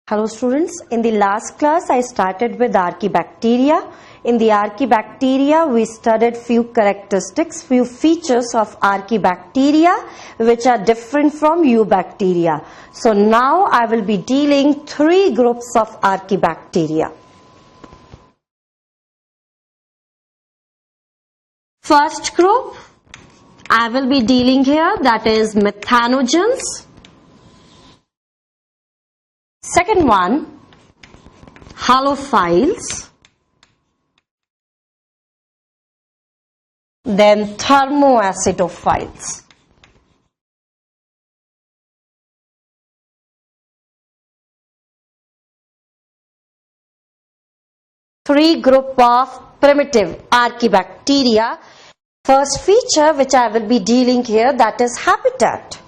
Hello students, in the last class I started with archaebacteria. In the archaebacteria we studied few characteristics, few features of archaebacteria which are different from eubacteria. So now I will be dealing three groups of archaebacteria. First group I will be dealing here, that is methanogens. Second one, halophiles, then thermoacidophiles. Three group of primitive archaebacteria. First feature which I will be dealing here, that is habitat.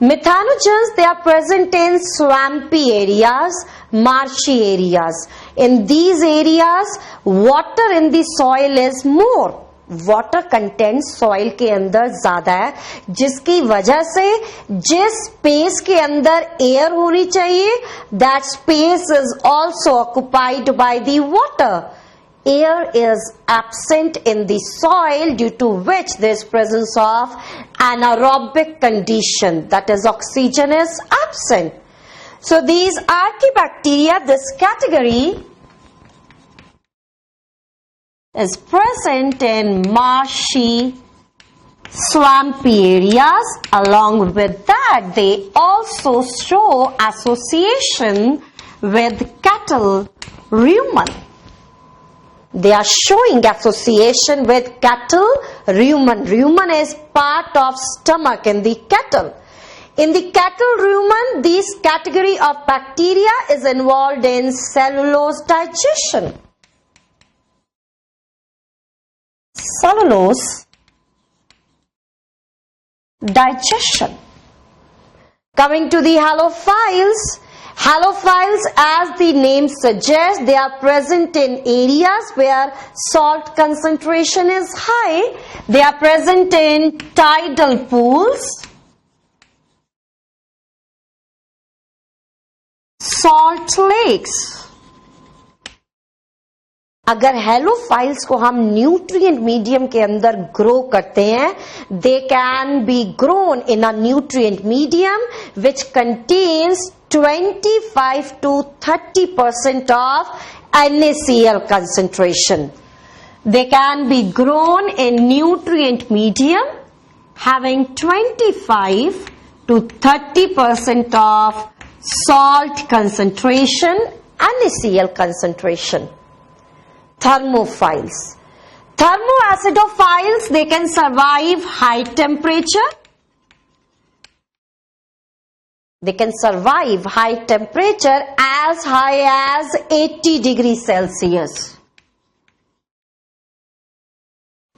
Methanogens, they are present in swampy areas, marshy areas. In these areas, water in the soil is more. Water content soil के अंदर ज्यादा है, जिसकी वजह से जिस space के अंदर एयर होनी चाहिए, that space is also occupied by the water. Air is absent in the soil, due to which there is presence of anaerobic condition, that is oxygen is absent. So these archaebacteria, this category is present in marshy, swampy areas. Along with that, they also show association with cattle, rumen. They are showing association with cattle, rumen. Rumen is part of stomach in the cattle. In the cattle rumen, this category of bacteria is involved in cellulose digestion. Cellulose digestion. Coming to the halophiles. Halophiles, as the name suggests, they are present in areas where salt concentration is high. They are present in tidal pools, salt lakes. अगर halophiles को हम nutrient medium के अंदर grow करते हैं, they can be grown in a nutrient medium which contains 25 to 30% of NaCl concentration. They can be grown in nutrient medium having 25 to 30% of salt concentration, NaCl concentration. Thermophiles. Thermoacidophiles, they can survive high temperature. They can survive high temperature as high as 80 degrees Celsius.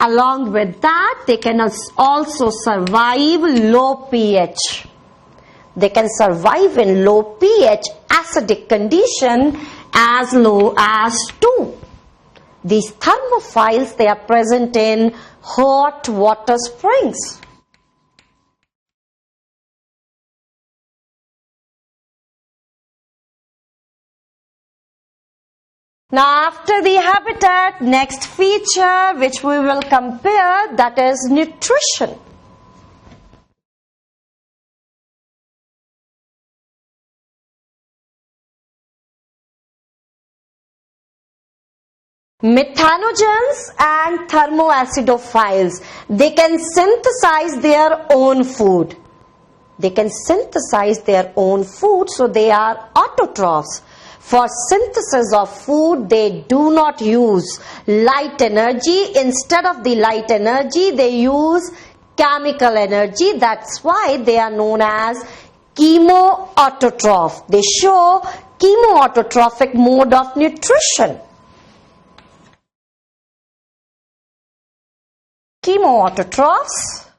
Along with that, they can also survive low pH. They can survive in low pH acidic condition as low as 2. These thermophiles, they are present in hot water springs. Now after the habitat, next feature which we will compare, that is nutrition. Methanogens and thermoacidophiles, they can synthesize their own food. They can synthesize their own food, so they are autotrophs. For synthesis of food, they do not use light energy. Instead of the light energy, they use chemical energy. That's why they are known as chemoautotroph. They show chemoautotrophic mode of nutrition. Chemoautotrophs,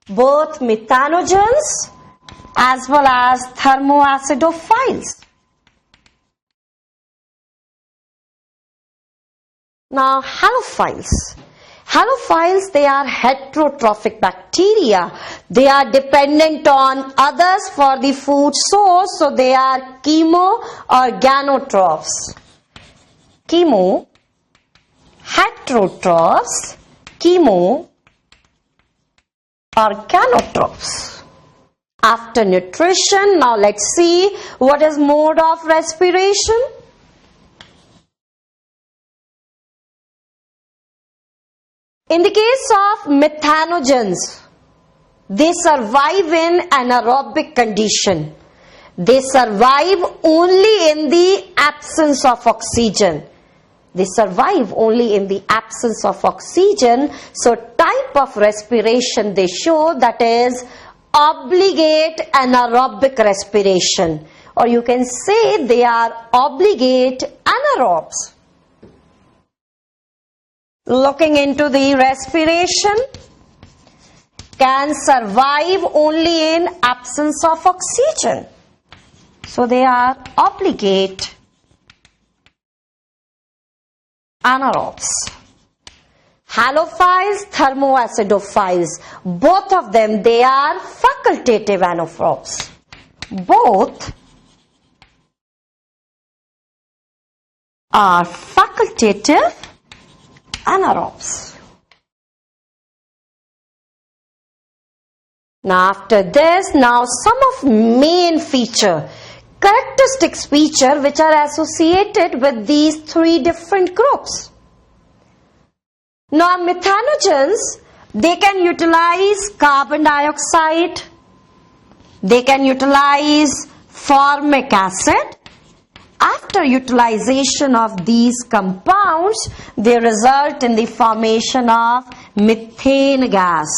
both methanogens as well as thermoacidophiles. Now halophiles. Halophiles, they are heterotrophic bacteria. They are dependent on others for the food source, so they are chemo or ganotrophs. Chemo, heterotrophs, chemo or ganotrophs. After nutrition, now let's see what is mode of respiration. In the case of methanogens, they survive in anaerobic condition. They survive only in the absence of oxygen. They survive only in the absence of oxygen. So type of respiration they show, that is obligate anaerobic respiration, or you can say they are obligate anaerobes. Looking into the respiration, can survive only in absence of oxygen. So they are obligate anaerobes. Halophiles, thermoacidophiles, both of them, they are facultative anaerobes. Both are facultative anaerobes. Now after this, now some of main feature, characteristics feature which are associated with these three different groups. Now methanogens, they can utilize carbon dioxide, they can utilize formic acid. After utilization of these compounds, they result in the formation of methane gas.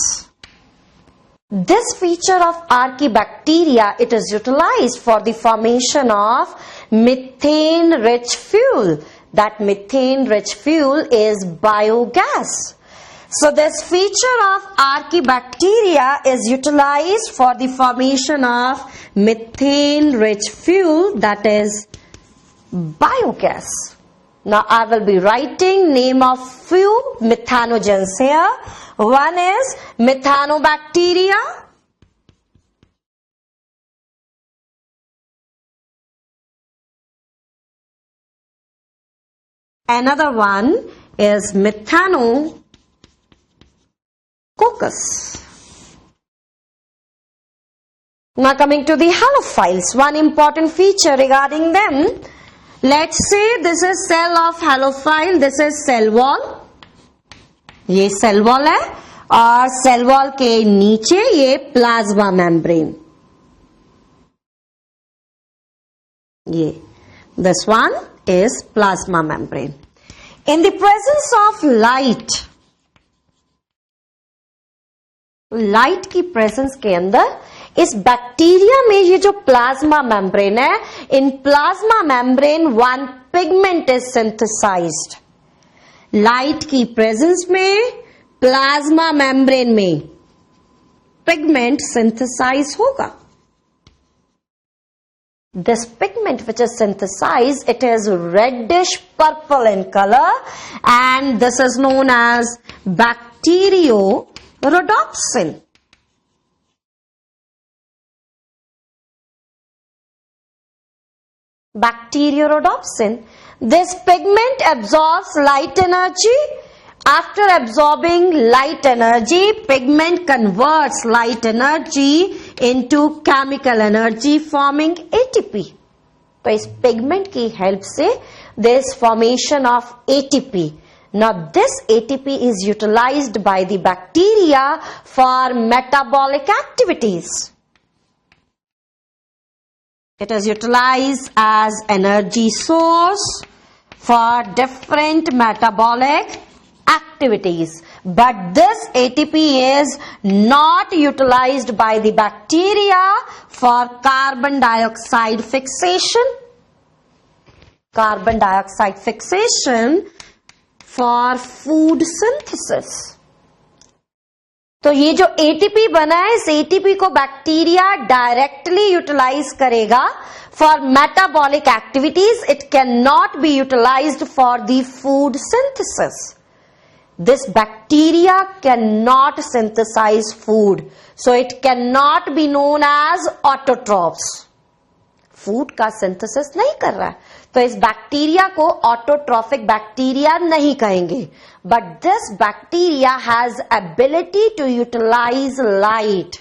This feature of archaebacteria, it is utilized for the formation of methane-rich fuel. That methane-rich fuel is biogas. So this feature of archaebacteria is utilized for the formation of methane-rich fuel, that is biogas. Now I will be writing name of few methanogens here. One is methanobacteria. Another one is methanococcus. Now coming to the halophiles, one important feature regarding them. Let's say this is cell of halophile, this is cell wall. ये cell wall है और cell wall के नीचे ये plasma membrane. ये this one is plasma membrane. In the presence of light की presence के अंदर इस बैक्टीरिया में ये जो प्लाज्मा मेम्ब्रेन है, in plasma membrane one pigment is synthesised. Light की प्रेजेंस में प्लाज्मा मेम्ब्रेन में पिगमेंट सिंथेसाइज होगा. This pigment which is synthesized, it is reddish purple in color, and this is known as bacteriorhodopsin. Bacteriorhodopsin. This pigment absorbs light energy. After absorbing light energy, pigment converts light energy into chemical energy forming ATP. तो इस pigment की help से there is formation of ATP. Now this ATP is utilized by the bacteria for metabolic activities. It is utilized as energy source for different metabolic activities. But this ATP is not utilized by the bacteria for carbon dioxide fixation. Carbon dioxide fixation for food synthesis. तो ये जो ATP बना है, इस ATP को bacteria directly utilise करेगा for metabolic activities. It can not be utilised for the food synthesis. this bacteria cannot synthesize food, so it cannot be known as autotrophs. Food का synthesis नहीं कर रहा है, तो इस बैक्टीरिया को ऑटोट्रॉफिक बैक्टीरिया नहीं कहेंगे. But this bacteria has ability to utilise light.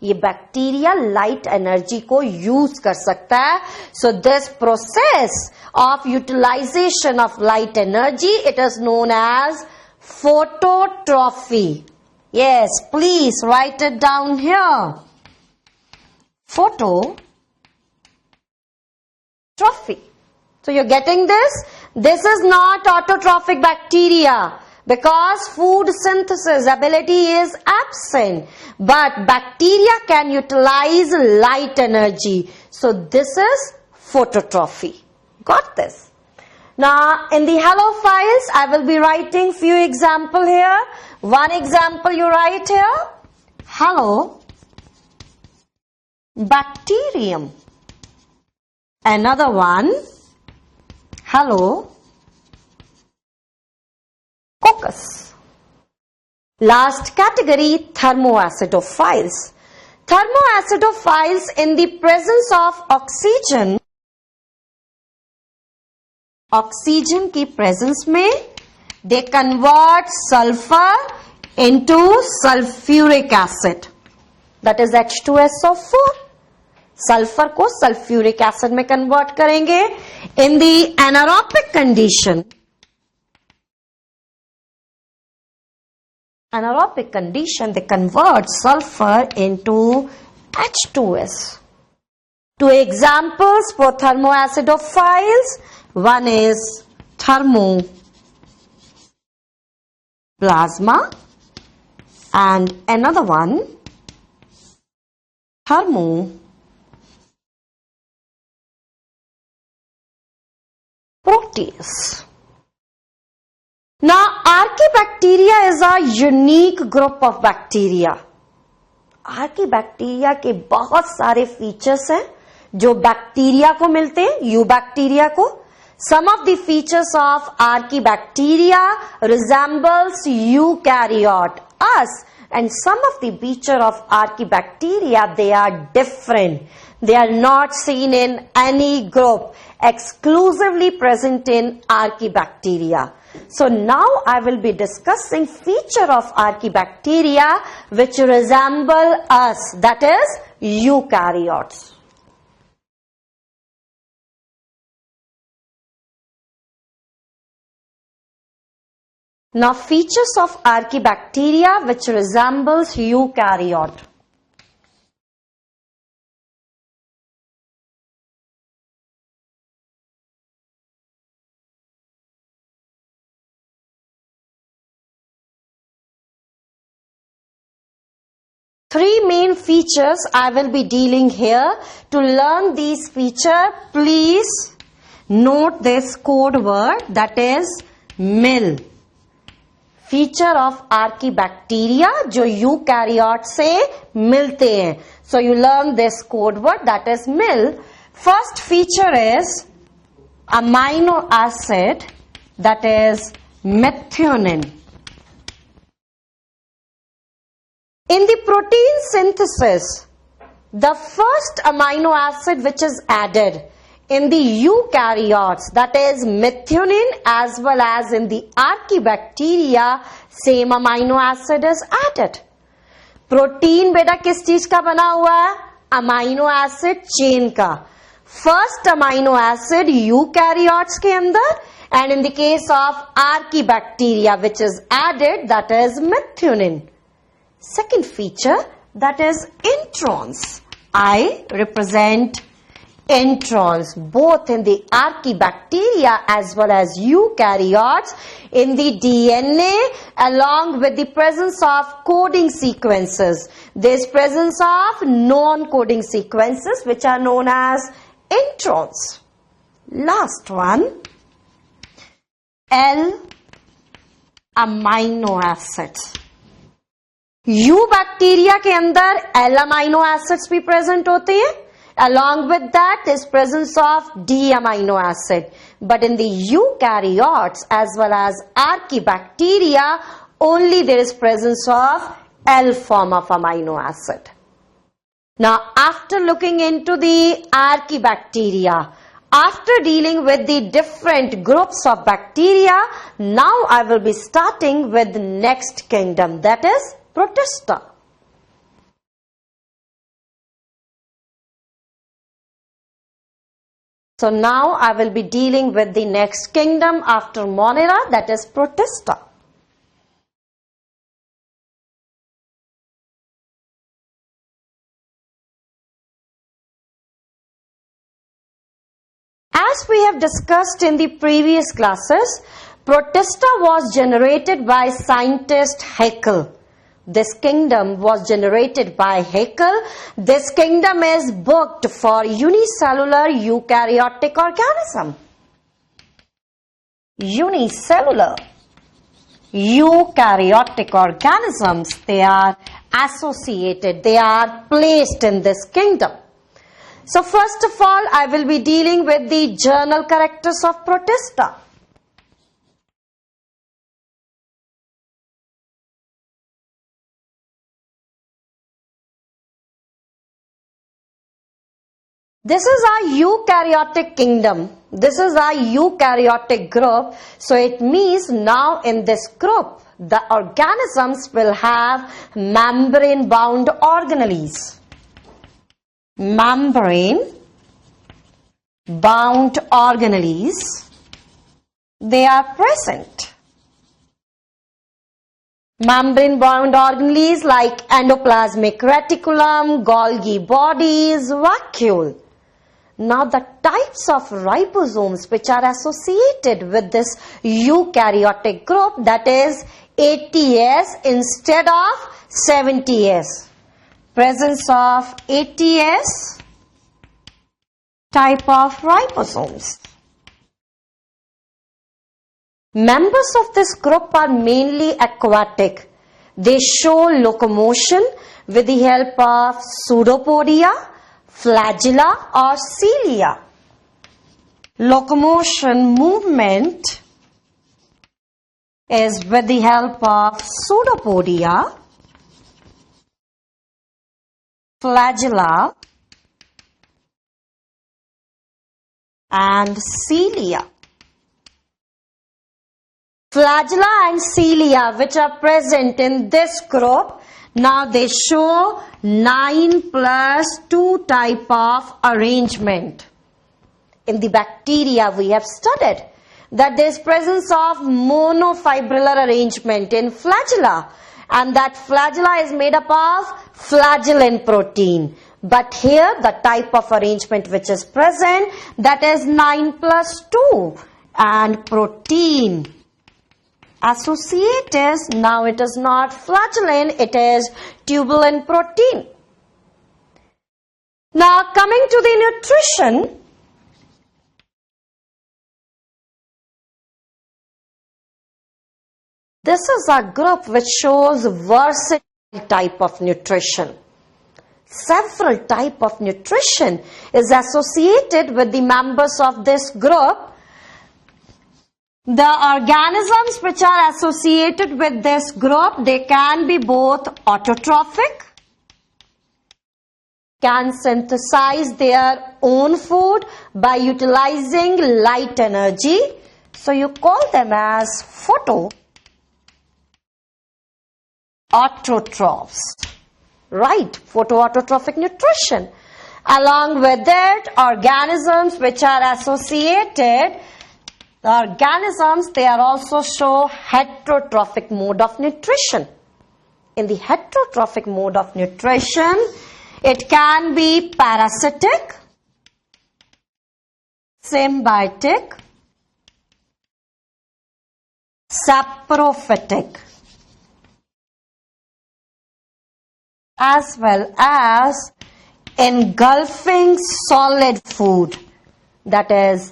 ये बैक्टीरिया लाइट एनर्जी को यूज कर सकता है. So this process of utilisation of light energy, it is known as phototrophy. Yes, please write it down here. Phototrophy. So you're getting this? This is not autotrophic bacteria because food synthesis ability is absent. But bacteria can utilize light energy. So this is phototrophy. Got this? Now, in the halophiles, I will be writing few example here. One example you write here, halobacterium. Another one, halococcus. Last category, thermoacidophiles. Thermoacidophiles, in the presence of oxygen की presence में they convert sulphur into sulphuric acid, that is H2SO4. Sulphur को sulphuric acid में convert करेंगे. In the anaerobic condition they convert sulphur into H2S. Two examples for thermoacidophiles. One is thermoplasma and another one thermoproteus. Now, Archaebacteria is a unique group of bacteria. Archaebacteria के बहुत सारे features हैं जो bacteria को मिलते हैं, eubacteria को. Some of the features of Archaebacteria resembles eukaryote, us, and some of the feature of Archaebacteria, they are different. They are not seen in any group, exclusively present in Archaebacteria. So now I will be discussing feature of Archaebacteria which resemble us, that is eukaryotes. Now, features of Archaebacteria which resembles eukaryote. Three main features I will be dealing here. To learn these features, please note this code word, that is MIL. Feature of archaebacteria जो eukaryote से मिलते हैं. So you learn this code word, that is mill. First feature is amino acid, that is methionine. In the protein synthesis, the first amino acid which is added in the eukaryotes, that is methionine, as well as in the Archaebacteria, same amino acid is added. Protein बेटा किस चीज का बना हुआ है? Amino acid chain का. First amino acid eukaryotes के अंदर, and in the case of Archaebacteria which is added, that is methionine. Second feature, that is introns. I represent introns both in the Archaebacteria as well as eukaryotes in the DNA, along with the presence of coding sequences. There is presence of non-coding sequences which are known as introns. Last one, L amino acids. Eubacteria के अंदर L amino acids भी present होते हैं. Along with that is presence of D amino acid. but in the eukaryotes as well as archaebacteria, only there is presence of L form of amino acid. Now, after looking into the archaebacteria, after dealing with the different groups of bacteria, now I will be starting with the next kingdom, that is Protista. So now I will be dealing with the next kingdom after Monera, that is Protista. As we have discussed in the previous classes, Protista was generated by scientist Haeckel. This kingdom was generated by Haeckel. This kingdom is booked for unicellular eukaryotic organism. Unicellular eukaryotic organisms, they are associated, they are placed in this kingdom. So first of all, I will be dealing with the journal characters of Protista. This is our eukaryotic kingdom. This is our eukaryotic group. So it means now in this group, the organisms will have membrane-bound organelles. Membrane-bound organelles, they are present. Membrane-bound organelles like endoplasmic reticulum, Golgi bodies, vacuole. Now the types of ribosomes which are associated with this eukaryotic group, that is 80S instead of 70S. Presence of 80S type of ribosomes. Members of this group are mainly aquatic. They show locomotion with the help of pseudopodia, flagella or cilia. Locomotion movement is with the help of pseudopodia, flagella and cilia. Flagella and cilia which are present in this group, now they show 9+2 type of arrangement. In the bacteria we have studied that there is presence of monofibrillar arrangement in flagella, and that flagella is made up of flagellin protein. But here the type of arrangement which is present, that is 9+2, and protein associate is, now it is not flagellin, it is tubulin protein. Now coming to the nutrition, this is a group which shows versatile type of nutrition. Several type of nutrition is associated with the members of this group. The organisms which are associated with this group, they can be both autotrophic, can synthesize their own food by utilizing light energy. So you call them as photoautotrophs, right? Photoautotrophic nutrition. Along with it, organisms which are associated, the organisms, they are also show heterotrophic mode of nutrition. In the heterotrophic mode of nutrition, it can be parasitic, symbiotic, saprophytic, as well as engulfing solid food, that is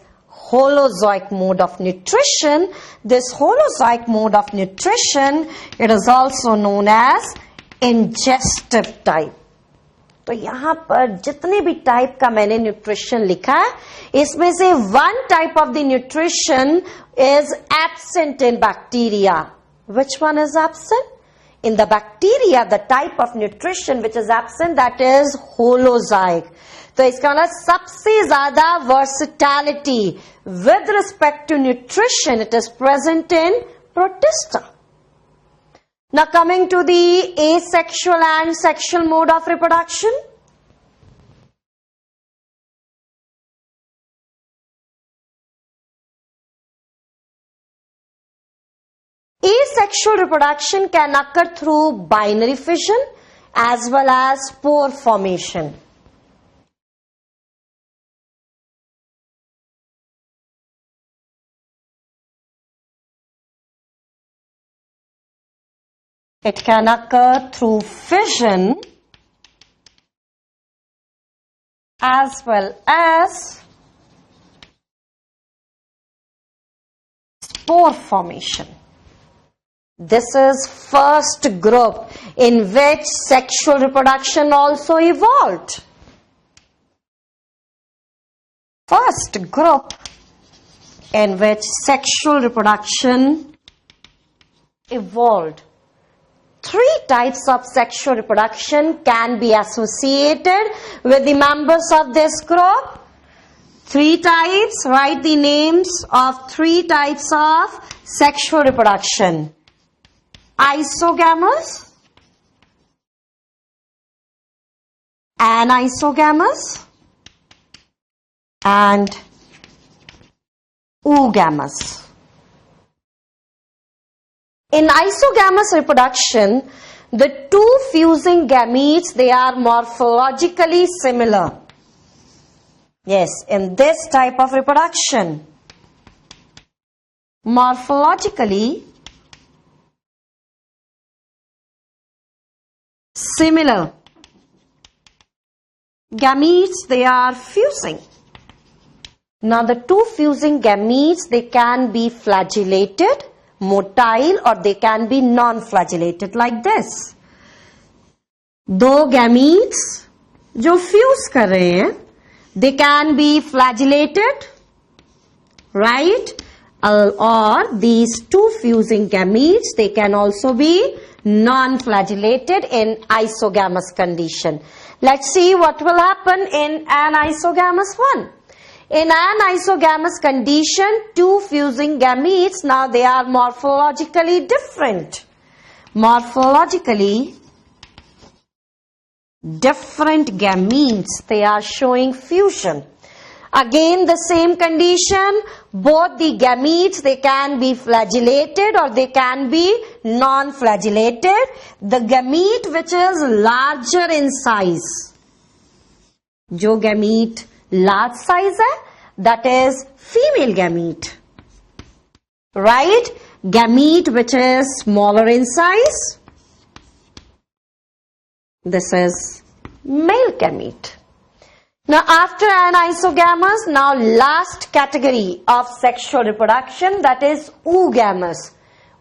Holozoic mode of nutrition. This Holozoic mode of nutrition, it is also known as ingestive type. तो यहां पर जितने भी type का मैंने nutrition लिखा है, इसमें से one type of the nutrition is absent in bacteria. Which one is absent? In the bacteria, the type of nutrition which is absent, that is holozoic. तो इसका मतलब सबसे ज्यादा versatility with respect to nutrition, it is present in protista. Now coming to the asexual and sexual mode of reproduction. Asexual reproduction can occur through binary fission as well as spore formation. It can occur through fission as well as spore formation. This is first group in which sexual reproduction also evolved. First group in which sexual reproduction evolved. Three types of sexual reproduction can be associated with the members of this group. Three types, write the names of three types of sexual reproduction. Isogamous, anisogamous, and oogamous. In isogamous reproduction, the two fusing gametes, they are morphologically similar. Yes, in this type of reproduction, morphologically similar gametes, they are fusing. Now the two fusing gametes, they can be flagellated, motile, or they can be non-flagellated like this. दो gametes जो fuse कर रहे हैं, they can be flagellated, right? Or these two fusing gametes, they can also be non-flagellated in isogamous condition. Let's see what will happen in an isogamous one. In an isogamous condition, two fusing gametes, now they are morphologically different. Morphologically different gametes, they are showing fusion. Again the same condition, both the gametes, they can be flagellated or they can be non-flagellated. The gamete which is larger in size, जो gamete large size है, that is female gamete, right? Gamete which is smaller in size, this is male gamete. Now after anisogamous, now last category of sexual reproduction, that is oogamous.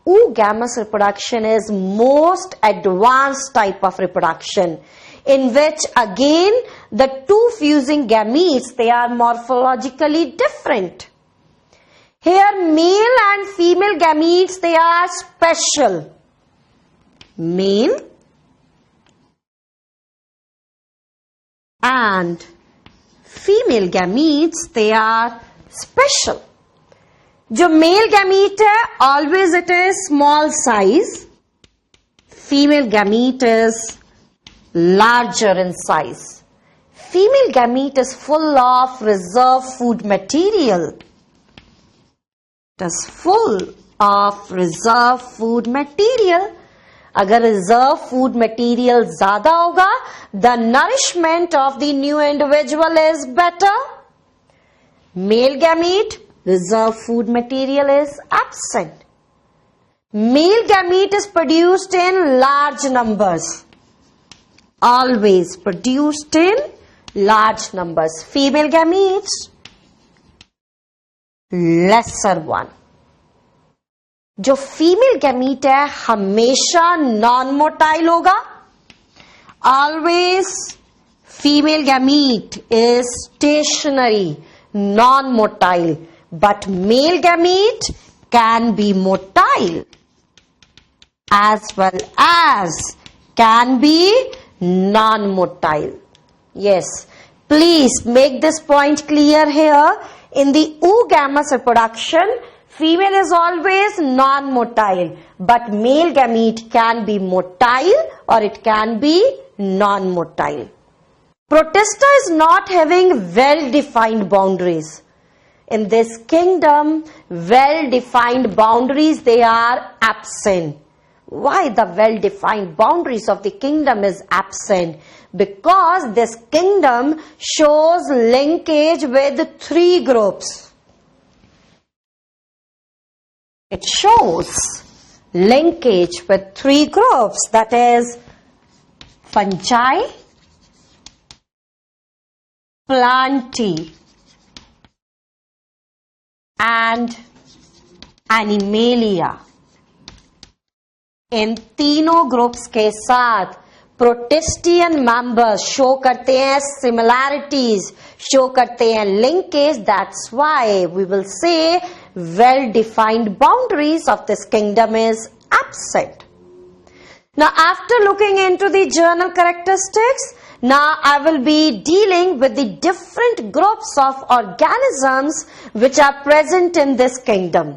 Oogamous reproduction is most advanced type of reproduction, in which again the two fusing gametes, they are morphologically different. Here male and female gametes, they are special. Male and female gametes, they are special. जो male gamete है, always it is small size. Female gamete is larger in size. Female gamete is full of reserve food material. It is full of reserve food material. अगर reserve food material ज्यादा होगा, the nourishment of the new individual is better. Male gamete, reserve food material is absent. Male gamete is produced in large numbers, always produced in large numbers. Female gametes, lesser one. जो female gamete है हमेशा non motile होगा, always female gamete is stationary, non-motile, but male gamete can be motile as well as can be non-motile. Yes, please make this point clear here. In the oogamous reproduction, female is always non-motile, but male gamete can be motile or it can be non-motile. Protista is not having well-defined boundaries. In this kingdom, well-defined boundaries, they are absent. Why the well-defined boundaries of the kingdom is absent? Because this kingdom shows linkage with 3 groups. It shows linkage with 3 groups, that is fungi, plantae and animalia. इन तीनों groups के साथ प्रोटिस्टियन members show करते हैं similarities, show करते हैं linkage. That's why we will say well defined boundaries of this kingdom is absent. Now, after looking into the journal characteristics, now I will be dealing with the different groups of organisms which are present in this kingdom.